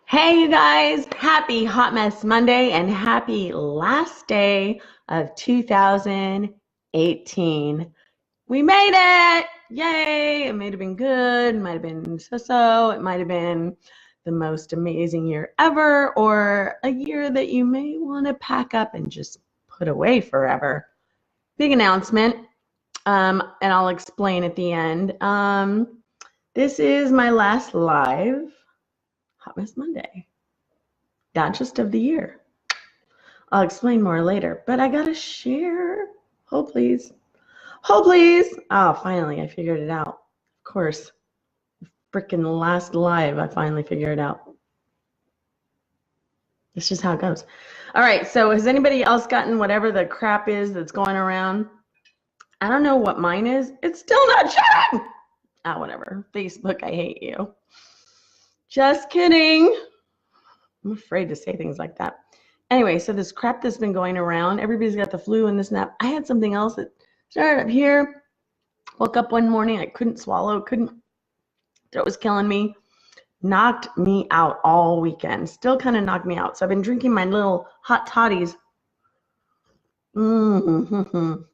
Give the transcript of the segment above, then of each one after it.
Hey, you guys, happy Hot Mess Monday and happy last day of 2018. We made it! Yay! It might have been good, it might have been so-so, it might have been the most amazing year ever, or a year that you may want to pack up and just put away forever. Big announcement, and I'll explain at the end. This is my last live Hot Mess Monday. Not just of the year. I'll explain more later, but I gotta share. Hold please. Hold please. Oh, finally, I figured it out. Of course. Freaking last live, I finally figured it out. It's just how it goes. All right, so has anybody else gotten whatever the crap is that's going around? I don't know what mine is. It's still not sharing. Ah, whatever. Facebook, I hate you. Just kidding. I'm afraid to say things like that. Anyway, so this crap that's been going around, everybody's got the flu and this and that. I had something else that started up here. Woke up one morning, I couldn't swallow, throat was killing me. Knocked me out all weekend. Still kind of knocked me out. So I've been drinking my little hot toddies for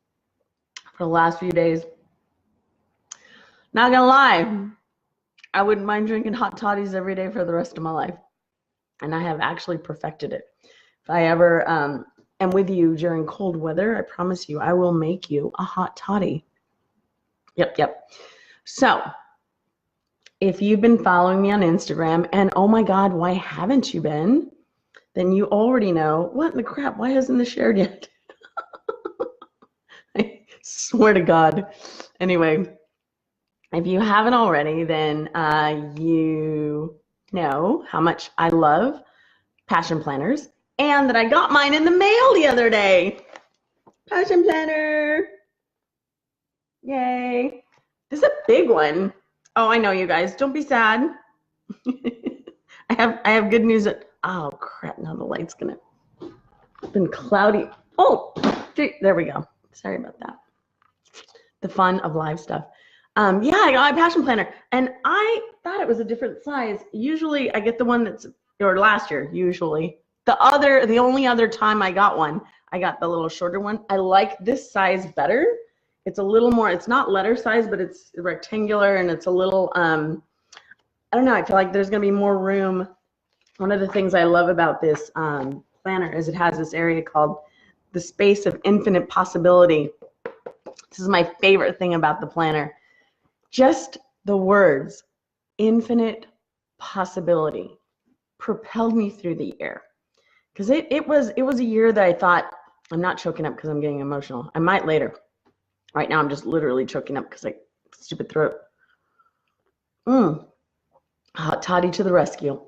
the last few days. Not gonna lie, I wouldn't mind drinking hot toddies every day for the rest of my life. And I have actually perfected it. If I ever am with you during cold weather, I promise you, I will make you a hot toddy. Yep. So, if you've been following me on Instagram, and oh my God, why haven't you been? Then you already know, what in the crap, why hasn't this shared yet? I swear to God. Anyway, if you haven't already, then you know how much I love passion planners, and that I got mine in the mail the other day. Passion planner. Yay. This is a big one. Oh, I know, you guys. Don't be sad. I have good news. Oh, crap. Now the light's going to been cloudy. Oh, there we go. Sorry about that. The fun of live stuff. Yeah, I got my passion planner, and I thought it was a different size. Usually I get the one that's, or last year, usually. The only other time I got one, I got the little shorter one. I like this size better. It's a little more, it's not letter size, but it's rectangular, and it's a little, I don't know, I feel like there's going to be more room. One of the things I love about this planner is it has this area called the space of infinite possibility. This is my favorite thing about the planner. Just the words, infinite possibility, propelled me through the year. Because it was a year that I thought, I'm not choking up because I'm getting emotional. I might later. Right now I'm just literally choking up because stupid throat. Hot toddy to the rescue.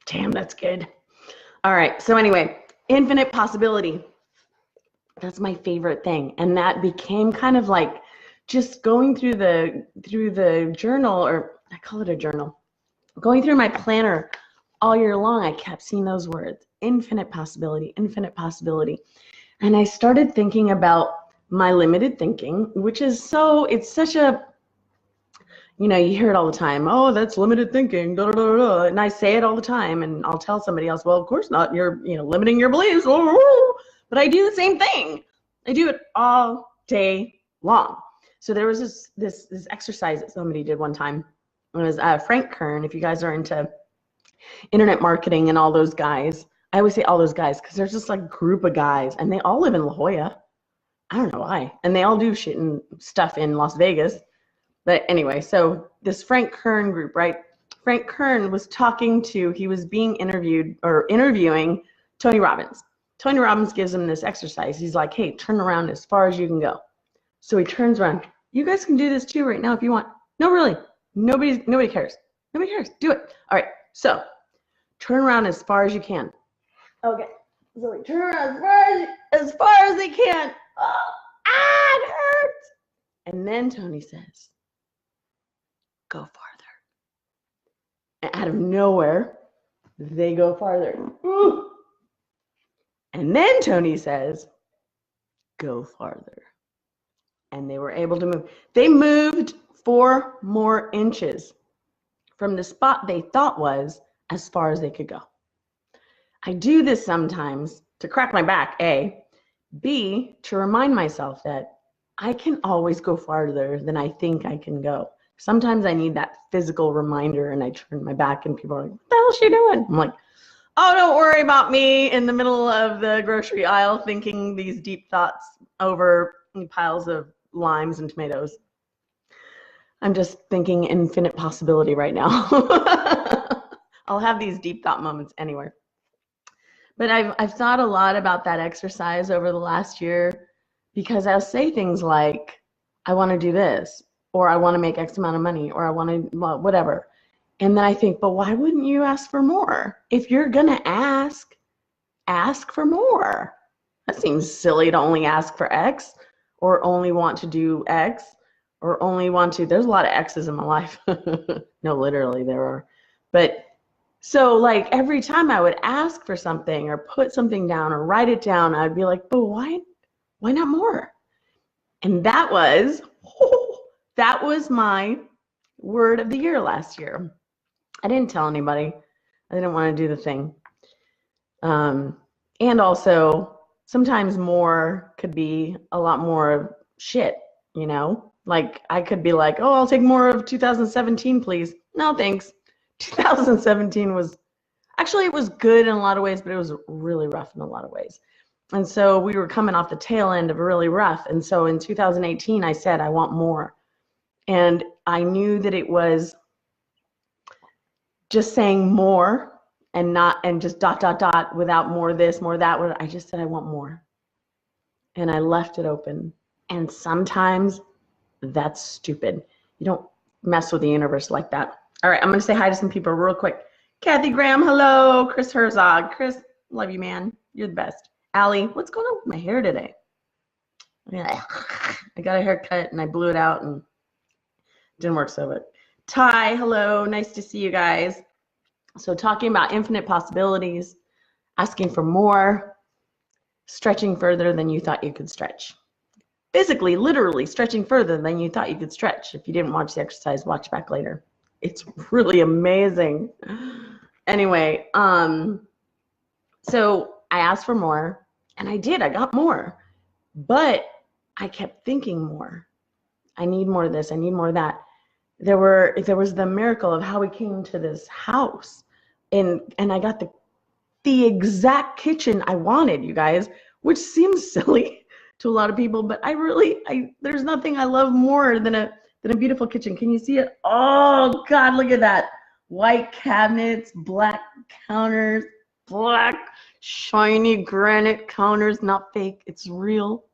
Damn, that's good. All right, so anyway, infinite possibility. That's my favorite thing. And that became kind of like just going through the journal, or I call it a journal, going through my planner all year long, I kept seeing those words, infinite possibility, infinite possibility. And I started thinking about my limited thinking, which is it's such a, you hear it all the time. Oh, that's limited thinking, da, da, da, da. And I say it all the time, and I'll tell somebody else, well, of course not, you're limiting your beliefs. But I do the same thing. I do it all day long. So there was this exercise that somebody did one time. It was Frank Kern. If you guys are into internet marketing and all those guys, I always say all those guys because there's just like a group of guys, and they all live in La Jolla. I don't know why. And they all do shit and stuff in Las Vegas. But anyway, so this Frank Kern group, right? Frank Kern was he was being interviewing Tony Robbins. Tony Robbins gives him this exercise. He's like, hey, turn around as far as you can go. So he turns around. You guys can do this too right now if you want. No, really. Nobody cares. Nobody cares. Do it. All right. So turn around as far as you can. Okay. So we turn around as far as they can. Oh, it hurts. And then Tony says, go farther. And out of nowhere, they go farther. Ooh. And then Tony says, go farther. And they were able to move. They moved 4 more inches from the spot they thought was as far as they could go. I do this sometimes to crack my back, A. B, to remind myself that I can always go farther than I think I can go. Sometimes I need that physical reminder, and I turn my back and people are like, what the hell is she doing? I'm like, oh, don't worry about me in the middle of the grocery aisle thinking these deep thoughts over piles of limes and tomatoes. I'm just thinking infinite possibility right now. I'll have these deep thought moments anywhere. But I've thought a lot about that exercise over the last year, because I'll say things like, I want to do this, or I want to make X amount of money, or I want to, well, whatever. And then I think, but why wouldn't you ask for more? If you're going to ask for more. That seems silly to only ask for X, or only want to do X, or only want to, there's a lot of X's in my life. No, literally there are. But so like every time I would ask for something or put something down or write it down, I'd be like, but why not more? And that was my word of the year last year. I didn't tell anybody. I didn't want to do the thing. And also sometimes more could be a lot more shit, you know? Like I could be like, oh, I'll take more of 2017, please. No, thanks. 2017 was, actually it was good in a lot of ways, but it was really rough in a lot of ways. And so we were coming off the tail end of really rough. And so in 2018, I said, I want more. And I knew that it was just saying more and not, and just ... without more this, more that. I just said, I want more. And I left it open. And sometimes that's stupid. You don't mess with the universe like that. All right, I'm going to say hi to some people real quick. Kathy Graham, hello. Chris Herzog. Chris, love you, man. You're the best. Allie, what's going on with my hair today? Yeah, I got a haircut and I blew it out and it didn't work so good. Ty, hello. Nice to see you guys. So talking about infinite possibilities, asking for more, stretching further than you thought you could stretch. Physically, literally stretching further than you thought you could stretch. If you didn't watch the exercise, watch back later. It's really amazing. Anyway, so I asked for more, and I did. I got more, but I kept thinking more. I need more of this. I need more of that. There was the miracle of how we came to this house, and I got the exact kitchen I wanted, you guys, which seems silly to a lot of people, but there's nothing I love more than a beautiful kitchen. Can you see it? Oh God, look at that. White cabinets, black counters, black shiny granite counters, not fake, it's real.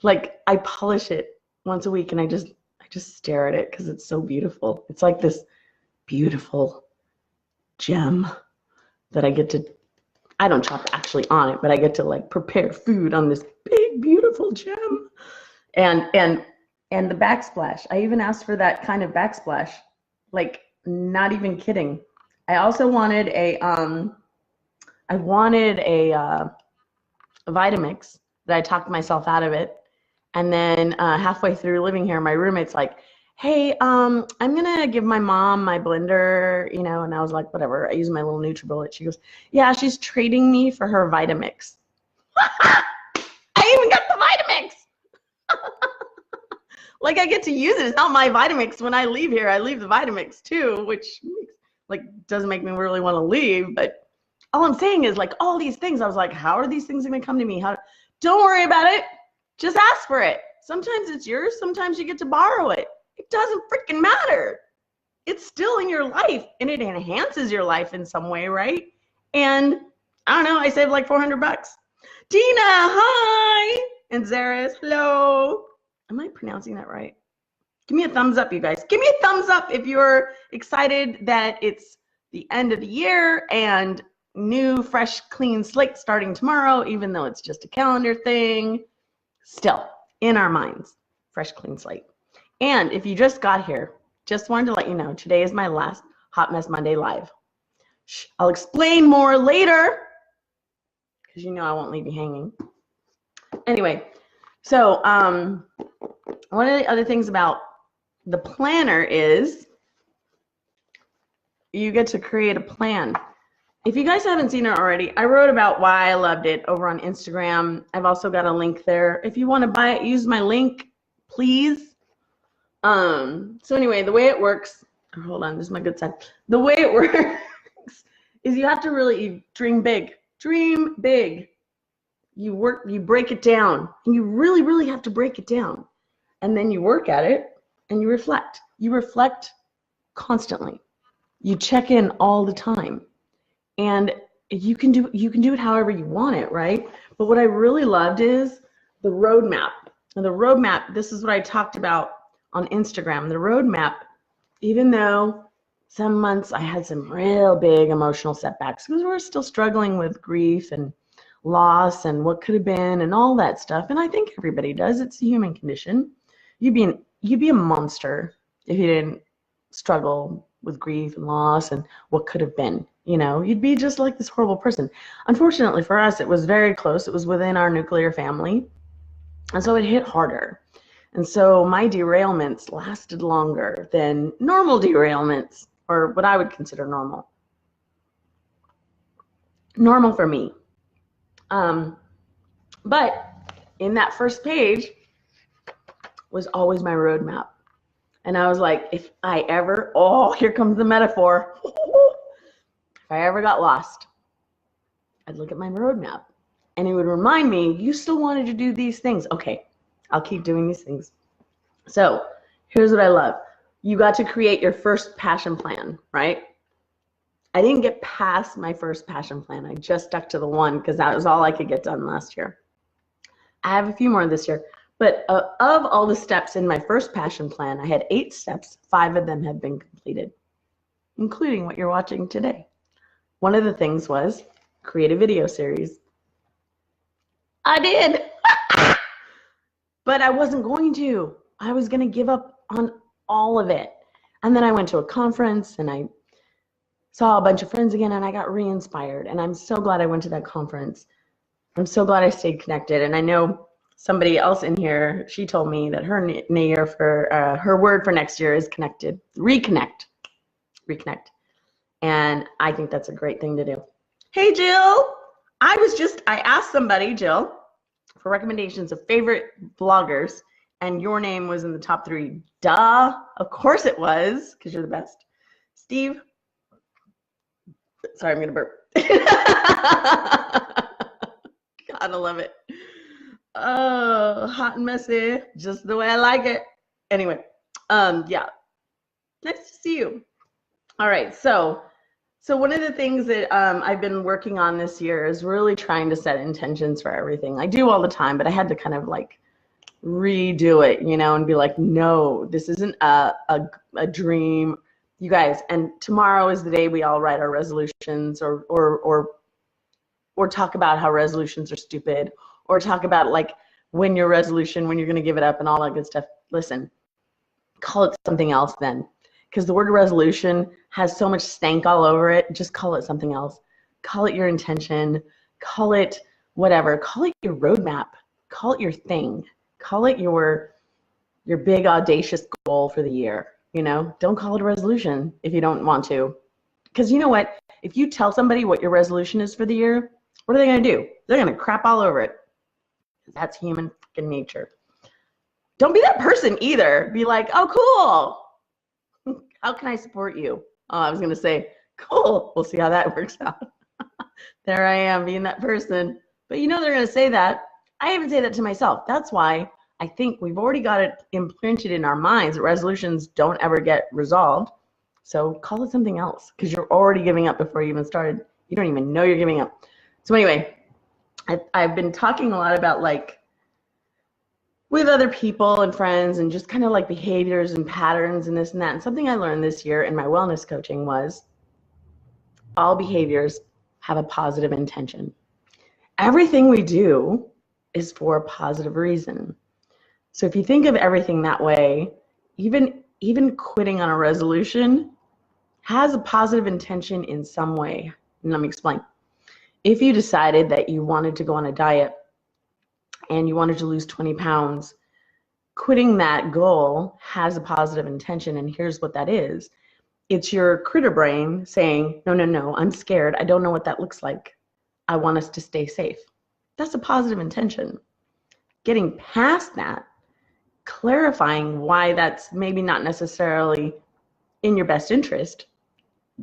Like I polish it once a week and I just stare at it because it's so beautiful. It's like this beautiful gem that I get to, I don't chop actually on it, but I get to like prepare food on this big, beautiful gem. And the backsplash, I even asked for that kind of backsplash, like not even kidding. I also wanted a Vitamix, that I talked myself out of it. And then halfway through living here, my roommate's like, hey, I'm gonna give my mom my blender, you know, and I was like, whatever, I use my little NutriBullet. She goes, yeah, she's trading me for her Vitamix. I even got the Vitamix. Like I get to use it. It's not my Vitamix. When I leave here, I leave the Vitamix too, which like doesn't make me really want to leave. But all I'm saying is like all these things, I was like, how are these things gonna come to me? Don't worry about it. Just ask for it. Sometimes it's yours. Sometimes you get to borrow it. It doesn't freaking matter. It's still in your life and it enhances your life in some way, right? And I don't know, I saved like $400. Tina, hi. And Zaris, hello. Am I pronouncing that right? Give me a thumbs up, you guys. Give me a thumbs up if you're excited that it's the end of the year and new, fresh, clean slate starting tomorrow, even though it's just a calendar thing. Still, in our minds, fresh, clean slate. And if you just got here, just wanted to let you know, today is my last Hot Mess Monday live. I'll explain more later, because you know I won't leave you hanging. Anyway, so one of the other things about the planner is you get to create a plan. If you guys haven't seen it already, I wrote about why I loved it over on Instagram. I've also got a link there. If you want to buy it, use my link, please. So anyway, the way it works, hold on, this is my good side. The way it works is you have to really dream big. Dream big. You break it down, and you really, really have to break it down. And then you work at it and you reflect. You reflect constantly. You check in all the time. And you can do it however you want it, right? But what I really loved is the roadmap. And the roadmap, this is what I talked about on Instagram. The roadmap, even though some months I had some real big emotional setbacks because we're still struggling with grief and loss and what could have been and all that stuff. And I think everybody does. It's a human condition. You'd be a monster if you didn't struggle with grief and loss and what could have been. You know, you'd be just like this horrible person. Unfortunately for us, it was very close. It was within our nuclear family. And so it hit harder. And so my derailments lasted longer than normal derailments, or what I would consider normal. Normal for me. But in that first page was always my roadmap. And I was like, if I ever, here comes the metaphor. If I ever got lost, I'd look at my roadmap and it would remind me, you still wanted to do these things. Okay, I'll keep doing these things. So here's what I love. You got to create your first passion plan, right? I didn't get past my first passion plan. I just stuck to the one because that was all I could get done last year. I have a few more this year. But of all the steps in my first passion plan, I had 8 steps. 5 of them have been completed, including what you're watching today. One of the things was create a video series. I did. But I wasn't going to. I was going to give up on all of it. And then I went to a conference and I saw a bunch of friends again and I got re-inspired. And I'm so glad I went to that conference. I'm so glad I stayed connected. And I know somebody else in here, she told me that her year for her word for next year is connected. Reconnect. And I think that's a great thing to do. Hey, Jill. I asked somebody, Jill, for recommendations of favorite bloggers, and your name was in the top 3. Duh. Of course it was, because you're the best. Steve. Sorry, I'm going to burp. Gotta love it. Oh, hot and messy, just the way I like it. Anyway, yeah, nice to see you. All right, so one of the things that I've been working on this year is really trying to set intentions for everything. I do all the time, but I had to kind of like redo it, you know, and be like, no, this isn't a dream, you guys. And tomorrow is the day we all write our resolutions, or talk about how resolutions are stupid, or talk about like when your resolution, when you're going to give it up and all that good stuff. Listen, call it something else then, because the word resolution has so much stank all over it. Just call it something else. Call it your intention. Call it whatever. Call it your roadmap. Call it your thing. Call it your big audacious goal for the year. You know, don't call it a resolution if you don't want to, because you know what? If you tell somebody what your resolution is for the year, what are they going to do? They're going to crap all over it. That's human freaking nature. Don't be that person either. Be like, oh, cool. How can I support you? Oh, I was going to say, cool. We'll see how that works out. There I am being that person. But you know they're going to say that. I even say that to myself. That's why I think we've already got it implanted in our minds that resolutions don't ever get resolved. So call it something else, because you're already giving up before you even started. You don't even know you're giving up. So anyway, I've been talking a lot about like with other people and friends and just kind of like behaviors and patterns and this and that. And something I learned this year in my wellness coaching was all behaviors have a positive intention. Everything we do is for a positive reason. So if you think of everything that way, even quitting on a resolution has a positive intention in some way. And let me explain. If you decided that you wanted to go on a diet and you wanted to lose 20 pounds, quitting that goal has a positive intention. And here's what that is. it's your critter brain saying, no, no, no, I'm scared. I don't know what that looks like. I want us to stay safe. That's a positive intention. Getting past that, clarifying why that's maybe not necessarily in your best interest,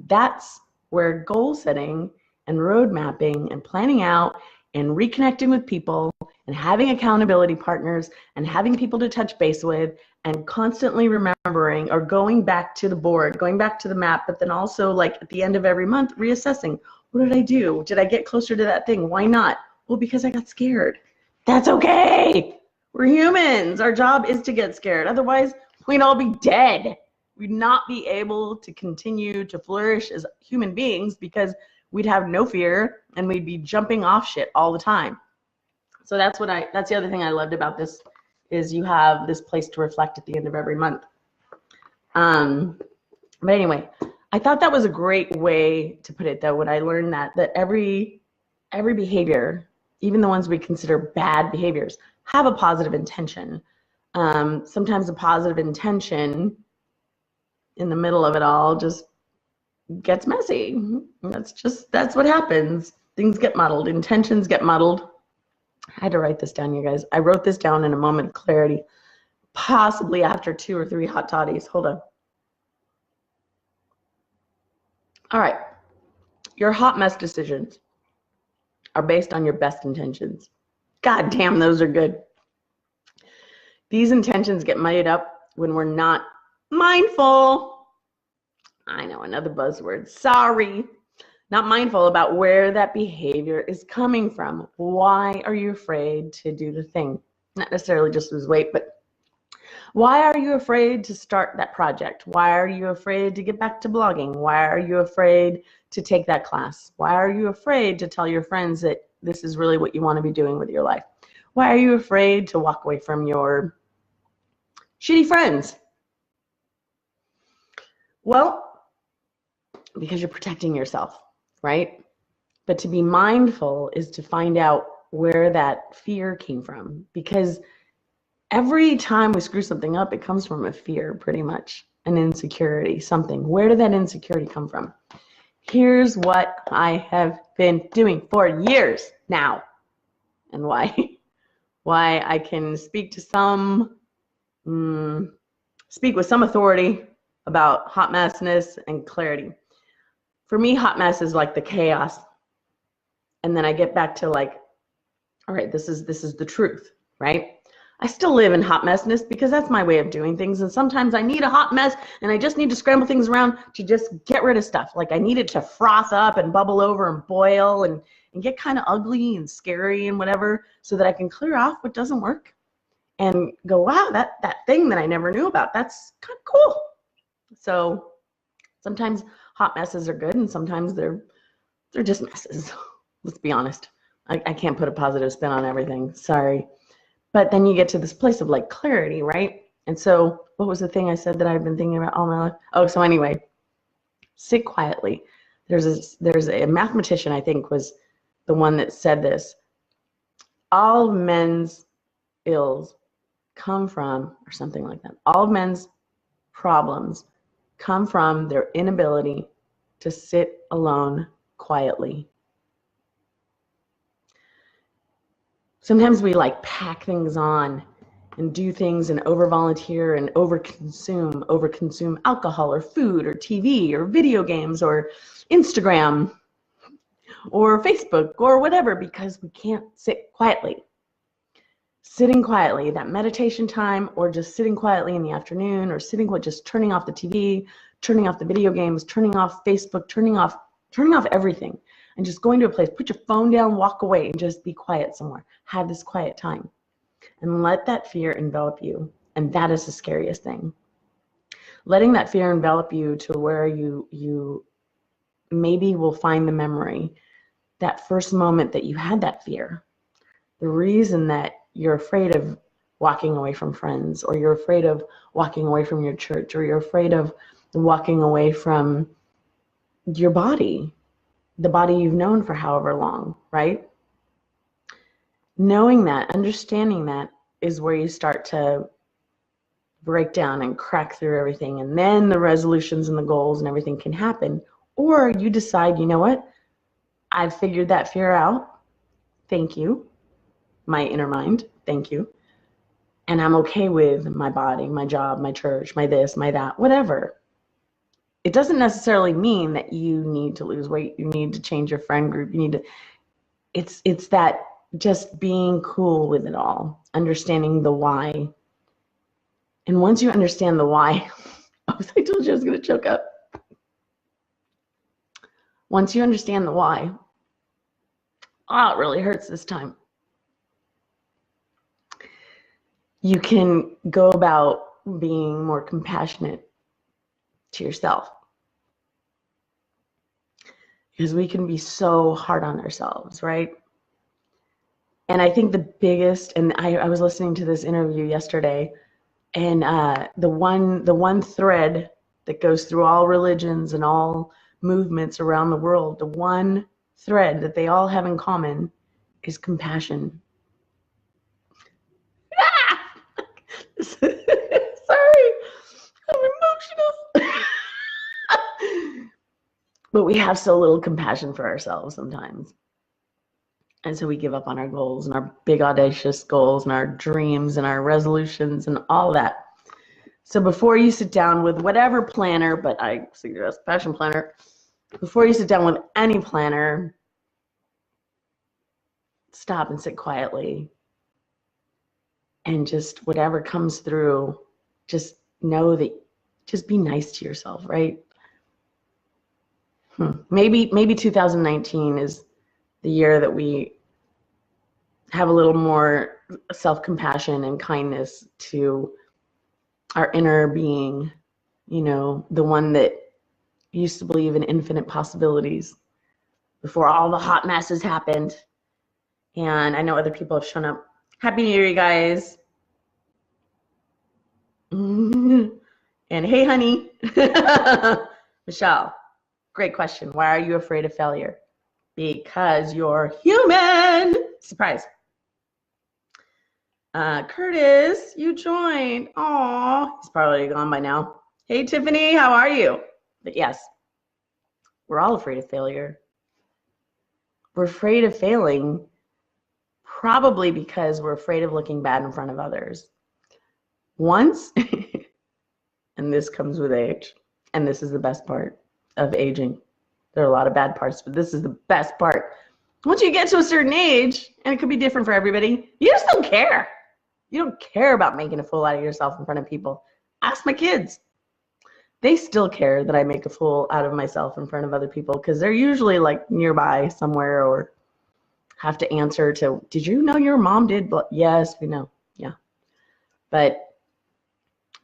that's where goal setting and road mapping and planning out and reconnecting with people and having accountability partners and having people to touch base with and constantly remembering or going back to the board, going back to the map, but then also like at the end of every month reassessing, what did I do? Did I get closer to that thing? Why not? Well, because I got scared. That's okay. We're humans. Our job is to get scared. Otherwise, we'd all be dead. We'd not be able to continue to flourish as human beings because we'd have no fear and we'd be jumping off shit all the time. So that's the other thing I loved about this is you have this place to reflect at the end of every month. But anyway, I thought that was a great way to put it though when I learned that every behavior, even the ones we consider bad behaviors, have a positive intention. Sometimes a positive intention in the middle of it all just gets messy. That's what happens. Things get muddled, intentions get muddled. I had to write this down, you guys. I wrote this down in a moment of clarity, possibly after 2 or 3 hot toddies. Hold on. All right. Your hot mess decisions are based on your best intentions. God damn, those are good. These intentions get muddied up when we're not mindful. I know, another buzzword. Sorry. Not mindful about where that behavior is coming from. Why are you afraid to do the thing? Not necessarily just lose weight, but why are you afraid to start that project? Why are you afraid to get back to blogging? Why are you afraid to take that class? Why are you afraid to tell your friends that this is really what you want to be doing with your life? Why are you afraid to walk away from your shitty friends? Well, because you're protecting yourself, right? But to be mindful is to find out where that fear came from, because every time we screw something up, it comes from a fear, pretty much, an insecurity, something. Where did that insecurity come from? Here's what I have been doing for years now, and why I can speak with some authority about hot messness and clarity. For me, hot mess is like the chaos. And then I get back to like, all right, this is the truth, right? I still live in hot messness because that's my way of doing things. And sometimes I need a hot mess and I just need to scramble things around to just get rid of stuff. Like I need it to froth up and bubble over and boil and get kind of ugly and scary and whatever, so that I can clear off what doesn't work and go, wow, that thing that I never knew about, that's kind of cool. So sometimes hot messes are good and sometimes they're just messes. Let's be honest. I can't put a positive spin on everything. Sorry. But then you get to this place of like clarity, right? And so what was the thing I said that I've been thinking about all my life? Oh, so anyway, sit quietly. There's a mathematician, I think, was the one that said this. All men's ills come from, or something like that. All men's problems come from their inability to sit alone quietly. Sometimes we like pack things on and do things and over volunteer and overconsume alcohol or food or TV or video games or Instagram or Facebook or whatever, because we can't sit quietly. Sitting quietly, that meditation time, or just sitting quietly in the afternoon, or just turning off the TV, turning off the video games, turning off Facebook, turning off everything, and just going to a place, put your phone down, walk away, and just be quiet somewhere. Have this quiet time. And let that fear envelop you. And that is the scariest thing. Letting that fear envelop you to where you maybe will find the memory, that first moment that you had that fear. The reason that you're afraid of walking away from friends, or you're afraid of walking away from your church, or you're afraid of walking away from your body, the body you've known for however long, right? Knowing that, understanding that, is where you start to break down and crack through everything, and then the resolutions and the goals and everything can happen. Or you decide, you know what, I've figured that fear out. Thank you, my inner mind. Thank you. And I'm okay with my body, my job, my church, my this, my that, whatever. It doesn't necessarily mean that you need to lose weight. You need to change your friend group. You need to, it's that just being cool with it all, understanding the why. And once you understand the why, I told you I was going to choke up. Once you understand the why, it really hurts this time. You can go about being more compassionate to yourself. Because we can be so hard on ourselves, right? And I think the biggest, and I was listening to this interview yesterday, and the one thread that goes through all religions and all movements around the world, the one thread that they all have in common is compassion. Sorry, I'm emotional. But we have so little compassion for ourselves sometimes. And so we give up on our goals and our big audacious goals and our dreams and our resolutions and all that. So before you sit down with whatever planner, but I suggest Passion Planner, before you sit down with any planner, stop and sit quietly. And just whatever comes through, just know that, just be nice to yourself, right? Maybe 2019 is the year that we have a little more self-compassion and kindness to our inner being, you know, the one that used to believe in infinite possibilities before all the hot messes happened. And I know other people have shown up. Happy New Year, you guys. And hey, honey. Michelle, great question. Why are you afraid of failure? Because you're human. Surprise. Curtis, you joined. Aw, he's probably gone by now. Hey, Tiffany, how are you? But yes, we're all afraid of failure. We're afraid of failing probably because we're afraid of looking bad in front of others. Once, and this comes with age, and this is the best part of aging. There are a lot of bad parts, but this is the best part. Once you get to a certain age, and it could be different for everybody, you just don't care. You don't care about making a fool out of yourself in front of people. Ask my kids. They still care that I make a fool out of myself in front of other people because they're usually like nearby somewhere or have to answer to, did you know your mom did? Yes, we know. Yeah. But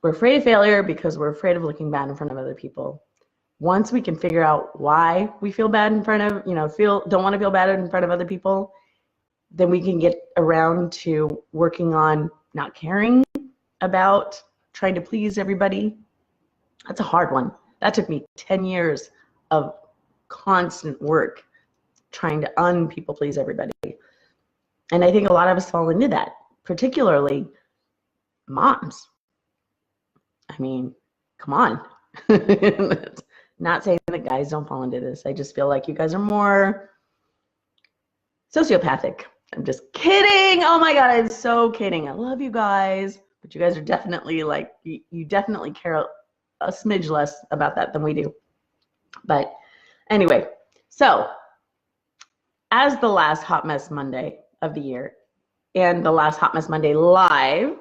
we're afraid of failure because we're afraid of looking bad in front of other people. Once we can figure out why we feel bad in front of, don't want to feel bad in front of other people, then we can get around to working on not caring about trying to please everybody. That's a hard one. That took me 10 years of constant work trying to un-people please everybody. And I think a lot of us fall into that, particularly moms. I mean, come on. Not saying that guys don't fall into this. I just feel like you guys are more sociopathic. I'm just kidding. Oh my God, I'm so kidding. I love you guys, but you guys are definitely like, you definitely care a smidge less about that than we do. But anyway, so as the last Hot Mess Monday of the year and the last Hot Mess Monday live,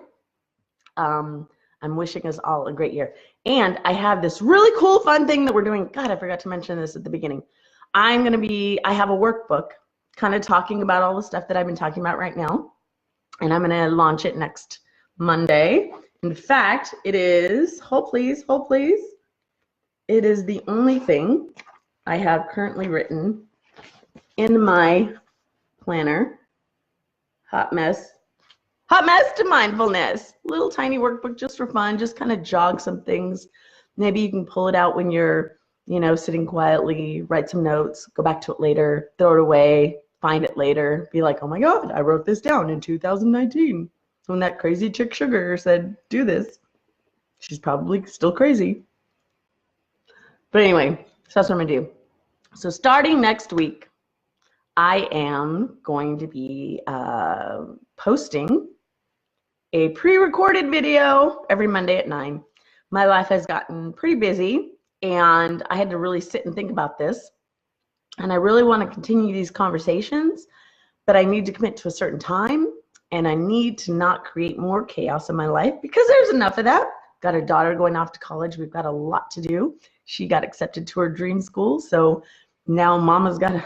I'm wishing us all a great year. And I have this really cool, fun thing that we're doing. God, I forgot to mention this at the beginning. I have a workbook kind of talking about all the stuff that I've been talking about right now. And I'm going to launch it next Monday. In fact, it is, hold please, it is the only thing I have currently written in my planner. Hot Mess to Mindfulness. Little tiny workbook just for fun, just kind of jog some things. Maybe you can pull it out when you're, sitting quietly, write some notes, go back to it later, throw it away, find it later, be like, oh my God, I wrote this down in 2019 when that crazy chick Sugar said, do this. She's probably still crazy. But anyway, so that's what I'm going to do. So starting next week, I am going to be posting a pre-recorded video every Monday at 9. My life has gotten pretty busy, and I had to really sit and think about this. And I really want to continue these conversations, but I need to commit to a certain time, and I need to not create more chaos in my life because there's enough of that. Got a daughter going off to college. We've got a lot to do. She got accepted to her dream school, so now mama's got to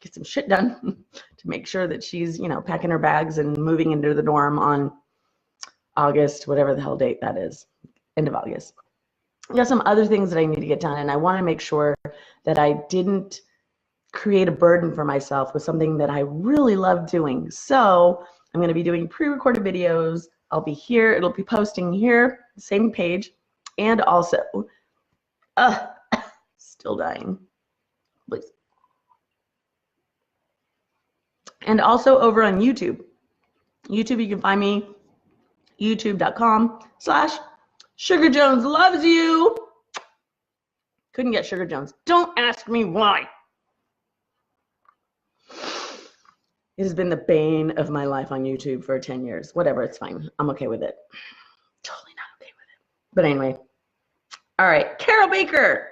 get some shit done to make sure that she's, you know, packing her bags and moving into the dorm on August, whatever the hell date that is, end of August. I got some other things that I need to get done, and I want to make sure that I didn't create a burden for myself with something that I really love doing. So I'm going to be doing pre-recorded videos. I'll be here. It'll be posting here, same page, and also, still dying, please. And also over on YouTube. YouTube, you can find me, youtube.com/Sugar Jones loves you. Couldn't get Sugar Jones. Don't ask me why. It has been the bane of my life on YouTube for 10 years. Whatever, it's fine. I'm okay with it. Totally not okay with it. But anyway. All right, Carol Baker.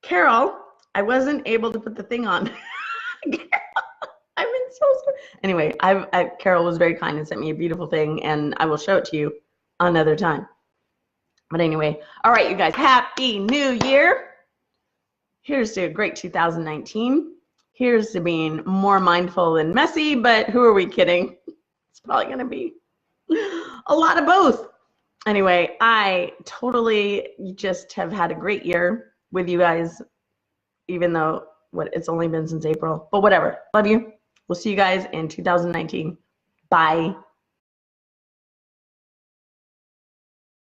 Carol, I wasn't able to put the thing on. I've been so sorry. Anyway, Carol was very kind and sent me a beautiful thing, and I will show it to you another time. But anyway, all right, you guys, Happy New Year. Here's to a great 2019. Here's to being more mindful and messy, but who are we kidding? It's probably going to be a lot of both. Anyway, I totally just have had a great year with you guys, even though it's only been since April, but whatever. Love you. We'll see you guys in 2019. Bye.